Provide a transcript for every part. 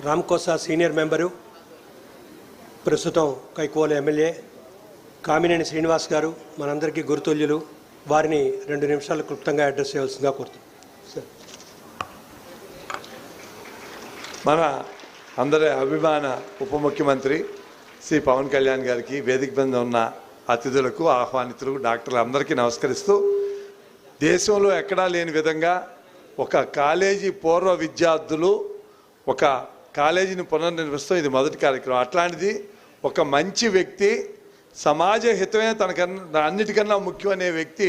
రామ్కోసా senior member, ప్రస్తుతం కైకోల MLA Kamineni Srinivas గారు మనందరికీ గురుతుల్యులు. వారిని 2 నిమిషాలు క్లుప్తంగా అడ్రస్ చేయాల్సిందిగా కోరుతున్నాం. మన అందరి అభిమాన ఉప ముఖ్యమంత్రి శ్రీ పవన్ కళ్యాణ్ గారికి, వేదిక మీద ఉన్న అతిథులకు, ఆహ్వానితులకు, డాక్టర్లు అందరికీ నమస్కరిస్తూ, దేశంలో ఎక్కడా లేని విధంగా ఒక కాలేజీ పూర్వ విద్యార్థులు ఒక కాలేజీని పునర్నిర్మిస్తాం. ఇది మొదటి కార్యక్రమం. అట్లాంటిది ఒక మంచి వ్యక్తి, సమాజ హితమే తనకన్నా అన్నిటికన్నా ముఖ్యం అనే వ్యక్తి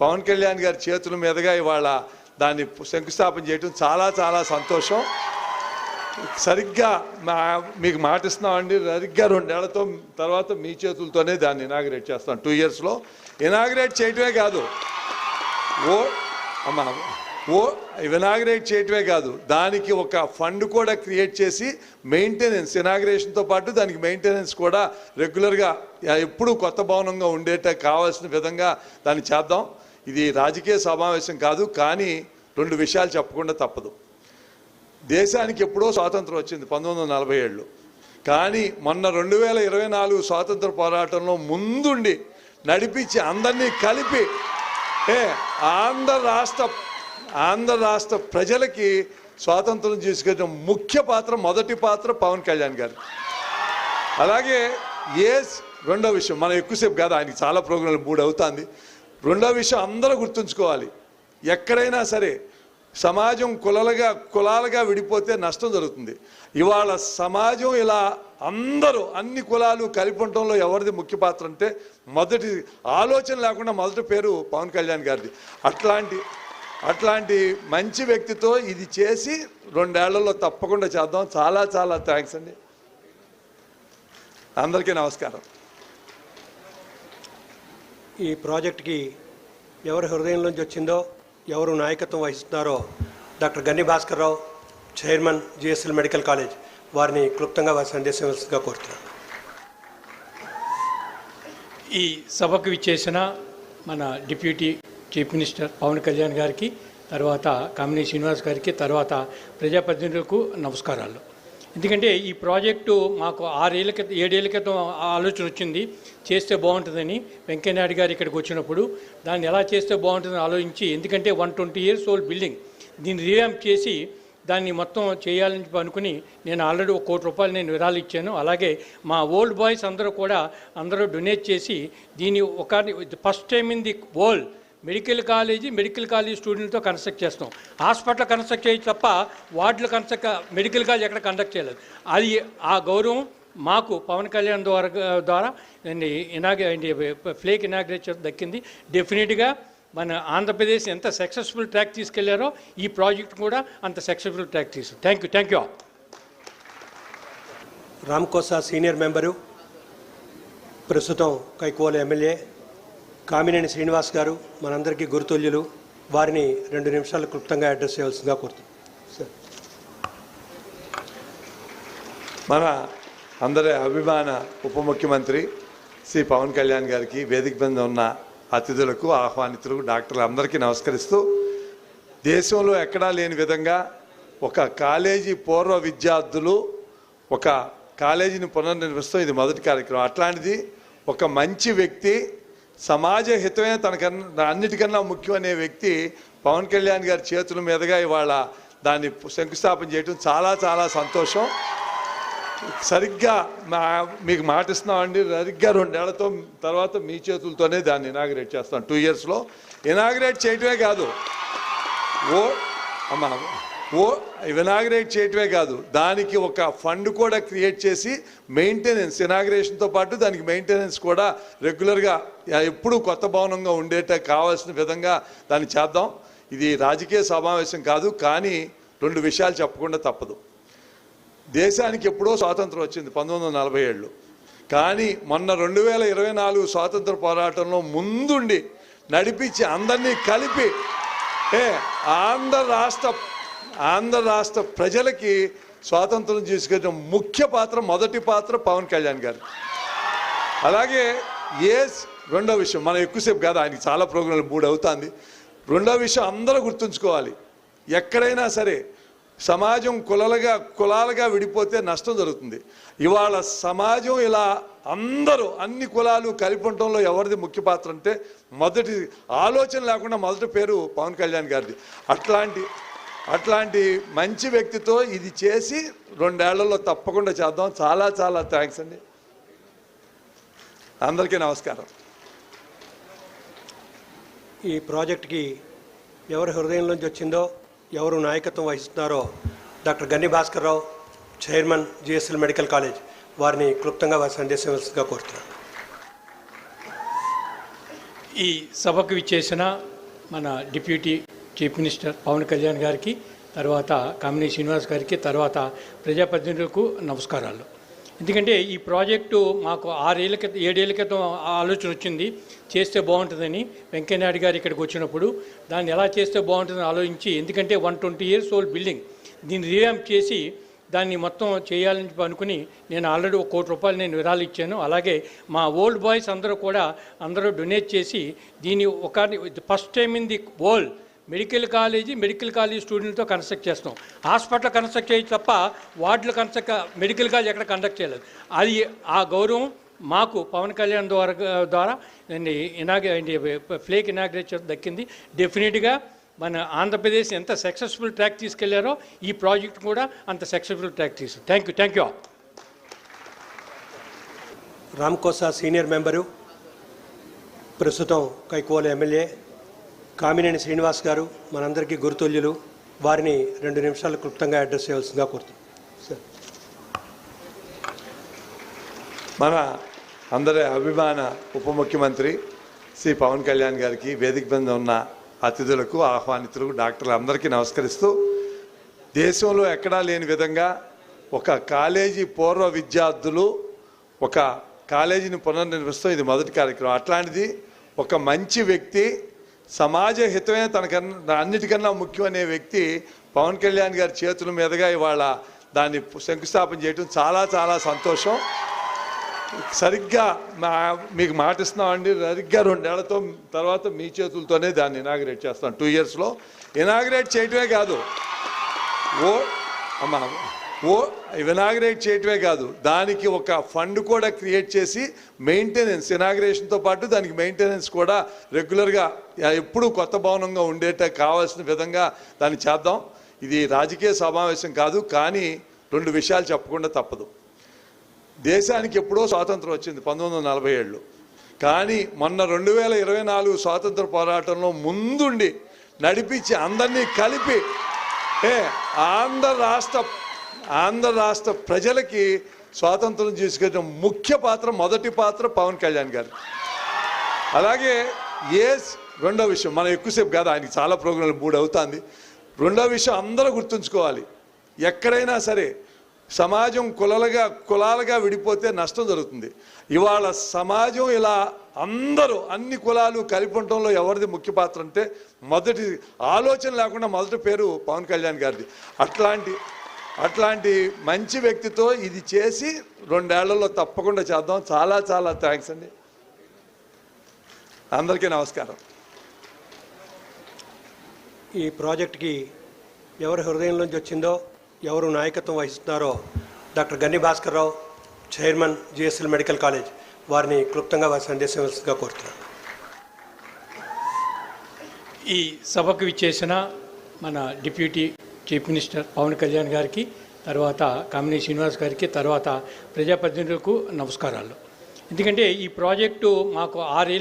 పవన్ కళ్యాణ్ గారి చేతుల మీదుగా ఇవాళ దాన్ని శంకుస్థాపన చేయడం చాలా చాలా సంతోషం. సరిగ్గా మీకు మాటిస్తున్నామండి, సరిగ్గా 2 ఏళ్లతో తర్వాత మీ చేతులతోనే దాన్ని ఇనాగ్రేట్ చేస్తాం. 2 ఇయర్స్లో ఇనాగ్రేట్ చేయటమే కాదు, ఇనాగ్రేట్ చేయటమే కాదు, దానికి ఒక ఫండ్ కూడా క్రియేట్ చేసి మెయింటెనెన్స్, ఇనాగ్రేషన్తో పాటు దానికి మెయింటెనెన్స్ కూడా రెగ్యులర్గా ఎప్పుడూ కొత్త భవనంగా ఉండేట కావాల్సిన విధంగా దాన్ని చేద్దాం. ఇది రాజకీయ సమావేశం కాదు, కానీ 2 విషయాలు చెప్పకుండా తప్పదు. దేశానికి ఎప్పుడో స్వాతంత్రం వచ్చింది 1947, కానీ మొన్న 2024 స్వాతంత్ర పోరాటంలో ముందుండి నడిపించి అందరినీ కలిపి ఆంధ్ర రాష్ట్ర ప్రజలకి స్వాతంత్రం తీసుకెళ్ళిన ముఖ్య పాత్ర, మొదటి పాత్ర పవన్ కళ్యాణ్ గారు. అలాగే రెండో విషయం, మనం ఎక్కువసేపు కాదు, ఆయనకి చాలా ప్రోగ్రాంలు 3 అవుతుంది. రెండో విషయం అందరూ గుర్తుంచుకోవాలి, ఎక్కడైనా సరే సమాజం కులాలుగా విడిపోతే నష్టం జరుగుతుంది. ఇవాళ సమాజం ఇలా అందరూ అన్ని కులాలు కలిపి ఉండటంలో ఎవరిది ముఖ్య పాత్ర అంటే, మొదటి ఆలోచన లేకుండా మొదటి పేరు పవన్ కళ్యాణ్ గారిది. అట్లాంటి మంచి వ్యక్తితో ఇది చేసి 2 ఏళ్లలో తప్పకుండా చేద్దాం. చాలా చాలా థ్యాంక్స్ అండి, అందరికీ నమస్కారం. ఈ ప్రాజెక్ట్కి ఎవరి హృదయంలోంచి వచ్చిందో, ఎవరు నాయకత్వం వహిస్తున్నారో డాక్టర్ గన్ని Bhaskar Rao, chairman GSL medical college, వారిని క్లుప్తంగా వారి సందేశం ఇవ్వాల్సిందిగా కోరుతున్నాను. ఈ సభకు విచ్చేసిన మన deputy chief minister Pavan Kalyan గారికి, తర్వాత కామినేని శ్రీనివాస్ గారికి, తర్వాత ప్రజాప్రతినిధులకు నమస్కారాలు. ఎందుకంటే ఈ ప్రాజెక్టు మాకు 7 ఏళ్ల క్రితం ఆలోచన వచ్చింది, చేస్తే బాగుంటుందని. వెంకయ్యనాయుడు గారు ఇక్కడికి వచ్చినప్పుడు దాన్ని ఎలా చేస్తే బాగుంటుందని ఆలోచించి, ఎందుకంటే 120 years old బిల్డింగ్, దీన్ని రీవ్యాంప్ చేసి దాన్ని మొత్తం చేయాలని అనుకుని నేను ఆల్రెడీ 1 కోటి రూపాయలు నేను విరాళాలు ఇచ్చాను. అలాగే మా ఓల్డ్ బాయ్స్ అందరూ డొనేట్ చేసి దీన్ని first time in the world medical college స్టూడెంట్తో కన్స్ట్రక్ట్ చేస్తాం. హాస్పిటల్ కన్స్ట్రక్ట్ చేయొచ్చు తప్ప వార్డులు మెడికల్ కాలేజ్ ఎక్కడ కండక్ట్ చేయలేదు. అది ఆ గౌరవం మాకు పవన్ కళ్యాణ్ ద్వారా ఫ్లేక్ ఇనాగ్రేషన్ దక్కింది. డెఫినెట్గా మన ఆంధ్రప్రదేశ్ ఎంత సక్సెస్ఫుల్ ట్రాక్ తీసుకెళ్లారో ఈ ప్రాజెక్ట్ కూడా అంత సక్సెస్ఫుల్ ట్రాక్ తీసుకు. Thank you. రామ్కోసా సీనియర్ మెంబరు, ప్రస్తుతం కైకోల ఎమ్మెల్యే కామినేని శ్రీనివాస్ గారు మనందరికీ గురుతుల్యులు. వారిని 2 నిమిషాలు క్లుప్తంగా అడ్రస్ చేయాల్సిందిగా కోరుతున్నాం. మన అందరి అభిమాన ఉప ముఖ్యమంత్రి శ్రీ పవన్ కళ్యాణ్ గారికి, వేదిక మీద ఉన్న అతిథులకు, ఆహ్వానితులకు, డాక్టర్లు అందరికీ నమస్కరిస్తూ, దేశంలో ఎక్కడా లేని విధంగా ఒక కాలేజీ పూర్వ విద్యార్థులు ఒక కాలేజీని పునర్నిర్మిస్తాం. ఇది మొదటి కార్యక్రమం. అట్లాంటిది ఒక మంచి వ్యక్తి, సమాజ హితమే తనకన్నా అన్నిటికన్నా ముఖ్యం అనే వ్యక్తి పవన్ కళ్యాణ్ గారి చేతుల మీదుగా ఇవాళ దాన్ని శంకుస్థాపన చేయడం చాలా చాలా సంతోషం. సరిగ్గా మీకు మాటిస్తున్నామండి, సరిగ్గా 2 ఏళ్లతో తర్వాత మీ చేతులతోనే దాన్ని ఇనాగ్రేట్ చేస్తాం. 2 ఇయర్స్లో ఇనాగ్రేట్ చేయటమే కాదు, ఇనాగ్రేట్ చేయటమే కాదు, దానికి ఒక ఫండ్ కూడా క్రియేట్ చేసి మెయింటెనెన్స్, ఇనాగ్రేషన్తో పాటు దానికి మెయింటెనెన్స్ కూడా రెగ్యులర్గా ఎప్పుడూ కొత్త భవనంగా ఉండేట కావాల్సిన విధంగా దాన్ని చేద్దాం. ఇది రాజకీయ సమావేశం కాదు, కానీ 2 విషయాలు చెప్పకుండా తప్పదు. దేశానికి ఎప్పుడో స్వాతంత్రం వచ్చింది 1947, కానీ మొన్న 2024 స్వాతంత్ర పోరాటంలో ముందుండి నడిపించి అందరినీ కలిపి ఆంధ్ర రాష్ట్ర ప్రజలకి స్వాతంత్రం తీసుకెళ్ళిన ముఖ్య పాత్ర, మొదటి పాత్ర పవన్ కళ్యాణ్ గారు. అలాగే రెండో విషయం, మనం ఎక్కువసేపు కాదు, ఆయనకి చాలా ప్రోగ్రాంలు 3 అవుతుంది. రెండో విషయం అందరూ గుర్తుంచుకోవాలి, ఎక్కడైనా సరే సమాజం కులాలుగా విడిపోతే నష్టం జరుగుతుంది. ఇవాళ సమాజం ఇలా అందరూ అన్ని కులాలు కలిపి ఉండటంలో ఎవరిది ముఖ్య పాత్ర అంటే మొదటి ఆలోచన లేకుండా మొదటి పేరు పవన్ కళ్యాణ్ గారిది. అట్లాంటి మంచి వ్యక్తితో ఇది చేసి 2 ఏళ్లలో తప్పకుండా చేద్దాం. చాలా చాలా థ్యాంక్స్ అండి. అందరికీ నమస్కారం. ఈ ప్రాజెక్ట్కి ఎవరి హృదయంలోంచి వచ్చిందో, ఎవరు నాయకత్వం వహిస్తున్నారో డాక్టర్ గన్ని Bhaskar Rao, chairman GSL medical college, వారిని క్లుప్తంగా వారి సందేశం ఇవ్వాల్సిందిగా కోరుతున్నాను. ఈ సభకు విచ్చేసిన మన deputy chief minister Pavan Kalyan గారికి, తర్వాత కామినేని శ్రీనివాస్ గారికి, తర్వాత ప్రజాప్రతినిధులకు నమస్కారాలు. ఎందుకంటే ఈ ప్రాజెక్టు మాకు 7 ఏళ్ల క్రితం ఆలోచన వచ్చింది, చేస్తే బాగుంటుందని. వెంకయ్యనాయుడు గారు ఇక్కడికి వచ్చినప్పుడు దాన్ని ఎలా చేస్తే బాగుంటుందని ఆలోచించి, ఎందుకంటే 120 years ఓల్డ్ బిల్డింగ్, దీన్ని రీవ్యాంప్ చేసి దాన్ని మొత్తం చేయాలని అనుకుని నేను ఆల్రెడీ ₹1 కోటి నేను విరాళాలు ఇచ్చాను. అలాగే మా ఓల్డ్ బాయ్స్ అందరూ డొనేట్ చేసి దీన్ని first time in the world medical college స్టూడెంట్తో కన్స్ట్రక్ట్ చేస్తాం. హాస్పిటల్ కన్స్ట్రక్ట్ చేయొచ్చు తప్ప వార్డులు మెడికల్ కాలేజ్ ఎక్కడ కండక్ట్ చేయలేదు. అది ఆ గౌరవం మాకు పవన్ కళ్యాణ్ ద్వారా ఫ్లేక్ ఇనాగ్రేషన్ దక్కింది. డెఫినెట్గా మన ఆంధ్రప్రదేశ్ ఎంత సక్సెస్ఫుల్ ట్రాక్ తీసుకెళ్లారో ఈ ప్రాజెక్ట్ కూడా అంత సక్సెస్ఫుల్ ట్రాక్ తీసుకు. Thank you. రామ్కోసా సీనియర్ మెంబరు, ప్రస్తుతం కైకోల ఎమ్మెల్యే కామినేని శ్రీనివాస్ గారు, మనందరికీ గురుతుల్యులు, వారిని 2 నిమిషాలు క్లుప్తంగా అడ్రస్ చేయాల్సిందిగా కోరుతున్నాం. మన అందరి అభిమాన ఉప ముఖ్యమంత్రి శ్రీ పవన్ కళ్యాణ్ గారికి, వేదిక మీద ఉన్న అతిథులకు, ఆహ్వానితులకు, డాక్టర్లు అందరికీ నమస్కరిస్తూ, దేశంలో ఎక్కడా లేని విధంగా ఒక కాలేజీ పూర్వ విద్యార్థులు ఒక కాలేజీని పునర్నిర్మిస్తూ ఇది మొదటి కార్యక్రమం. అట్లాంటిది ఒక మంచి వ్యక్తి, సమాజ హితమే తనకన్నా అన్నిటికన్నా ముఖ్యమనే వ్యక్తి పవన్ కళ్యాణ్ గారి చేతుల మీదుగా ఇవాళ దాన్ని శంకుస్థాపన చేయడం చాలా చాలా సంతోషం. సరిగ్గా మీకు మాటిస్తున్నామండి, సరిగ్గా 2 ఏళ్లతో తర్వాత మీ చేతులతోనే దాన్ని ఇనాగ్రేట్ చేస్తాం. 2 yearsలో ఇనాగ్రేట్ చేయటమే కాదు, ఇనాగ్రేట్ చేయటమే కాదు, దానికి ఒక ఫండ్ కూడా క్రియేట్ చేసి మెయింటెనెన్స్, ఇనాగ్రేషన్తో పాటు దానికి మెయింటెనెన్స్ కూడా రెగ్యులర్గా ఎప్పుడూ కొత్త భవనంగా ఉండేట కావాల్సిన విధంగా దాన్ని చేద్దాం. ఇది రాజకీయ సమావేశం కాదు, కానీ 2 విషయాలు చెప్పకుండా తప్పదు. దేశానికి ఎప్పుడో స్వాతంత్రం వచ్చింది 1947, కానీ మొన్న 2024 స్వాతంత్ర పోరాటంలో ముందుండి నడిపించి అందరినీ కలిపి ఆంధ్ర రాష్ట్ర ప్రజలకి స్వాతంత్రం తీసుకెళ్ళిన మొదటి పాత్ర పవన్ కళ్యాణ్ గారు. అలాగే రెండో విషయం, మనం ఎక్కువసేపు కాదు, ఆయనకి చాలా ప్రోగ్రాంలు 3 అవుతుంది. రెండో విషయం అందరూ గుర్తుంచుకోవాలి, ఎక్కడైనా సరే సమాజం కులాలుగా విడిపోతే నష్టం జరుగుతుంది. ఇవాళ సమాజం ఇలా అందరూ అన్ని కులాలు కలిపి ఉండటంలో ఎవరిది ముఖ్య పాత్ర అంటే మొదటి ఆలోచన లేకుండా మొదటి పేరు పవన్ కళ్యాణ్ గారిది. అట్లాంటి మంచి వ్యక్తితో ఇది చేసి 2 ఏళ్లలో తప్పకుండా చేద్దాం. చాలా చాలా థ్యాంక్స్ అండి. అందరికీ నమస్కారం. ఈ ప్రాజెక్ట్కి ఎవరి హృదయంలోంచి వచ్చిందో, ఎవరు నాయకత్వం వహిస్తున్నారో డాక్టర్ గన్ని Bhaskar Rao, chairman GSL medical college, వారిని క్లుప్తంగా వారి సందేశం ఇవ్వాల్సిందిగా కోరుతున్నాను. ఈ సభకు విచ్చేసిన మన deputy chief minister Pavan Kalyan గారికి, తర్వాత కామినేని శ్రీనివాస్ గారికి, తర్వాత ప్రజాప్రతినిధులకు నమస్కారాలు. ఎందుకంటే ఈ ప్రాజెక్టు మాకు 7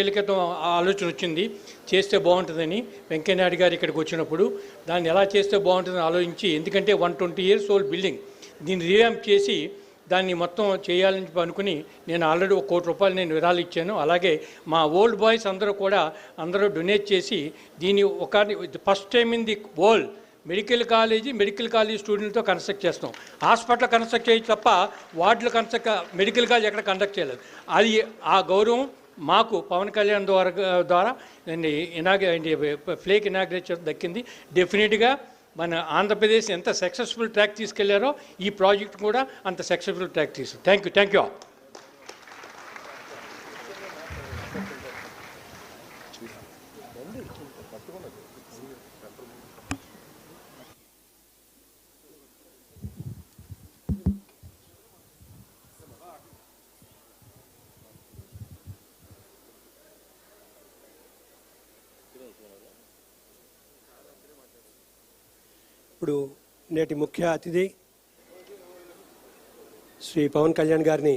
ఏళ్ల క్రితం ఆలోచన వచ్చింది, చేస్తే బాగుంటుందని. వెంకయ్యనాయుడు గారు ఇక్కడికి వచ్చినప్పుడు దాన్ని ఎలా చేస్తే బాగుంటుందని ఆలోచించి, ఎందుకంటే 120 years ఓల్డ్ బిల్డింగ్, దీన్ని రీవ్యాంప్ చేసి దాన్ని మొత్తం చేయాలని అనుకుని నేను ఆల్రెడీ ₹1 కోటి నేను విరాళాలు ఇచ్చాను. అలాగే మా ఓల్డ్ బాయ్స్ అందరూ డొనేట్ చేసి దీన్ని first time in the world medical college స్టూడెంట్తో కన్స్ట్రక్ట్ చేస్తాం. హాస్పిటల్ కన్స్ట్రక్ట్ చేయొచ్చు తప్ప వార్డులు మెడికల్ కాలేజ్ ఎక్కడ కండక్ట్ చేయలేదు. అది ఆ గౌరవం మాకు పవన్ కళ్యాణ్ ద్వారా ఫ్లేక్ ఇనాగ్రేషన్ దక్కింది. డెఫినెట్గా మన ఆంధ్రప్రదేశ్ ఎంత సక్సెస్ఫుల్ ట్రాక్ తీసుకెళ్లారో ఈ ప్రాజెక్ట్ కూడా అంత సక్సెస్ఫుల్ ట్రాక్ తీసుకు. Thank you. ఇప్పుడు నేటి ముఖ్య అతిథి శ్రీ పవన్ కళ్యాణ్ గారిని